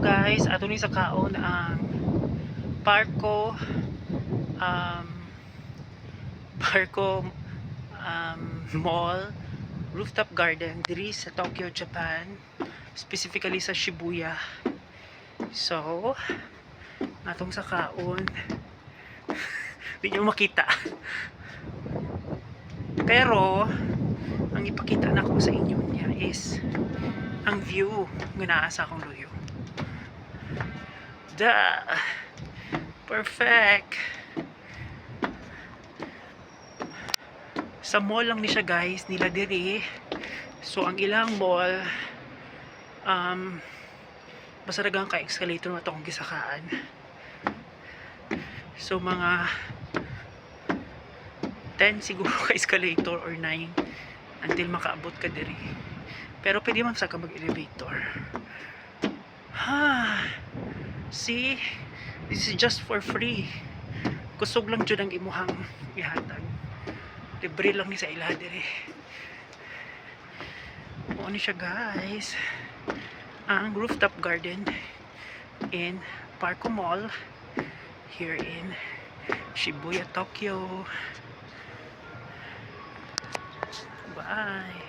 guys, ato ni sa kaon ang Parco um, Parco Mall Rooftop Garden diri sa Tokyo, Japan, specifically sa Shibuya. So, atong sa kaon di nyo makita pero ang ipakita na ko sa inyo niya is ang view nga naa sa akong luyo. Perfect. Sa mall lang ni siya guys, nila diri. So ang ilang mall basaragang ka escalator na itong gisakaan. So mga 10 siguro ka escalator or 9 until makaabot ka diri. Pero pwede man sa ka mag-elevator. See, this is just for free. Kusog lang dyan ang imuhang ihatag. Libre lang ni sa ila diri. O ni siya guys, ang rooftop garden in Parco Mall here in Shibuya, Tokyo. Bye.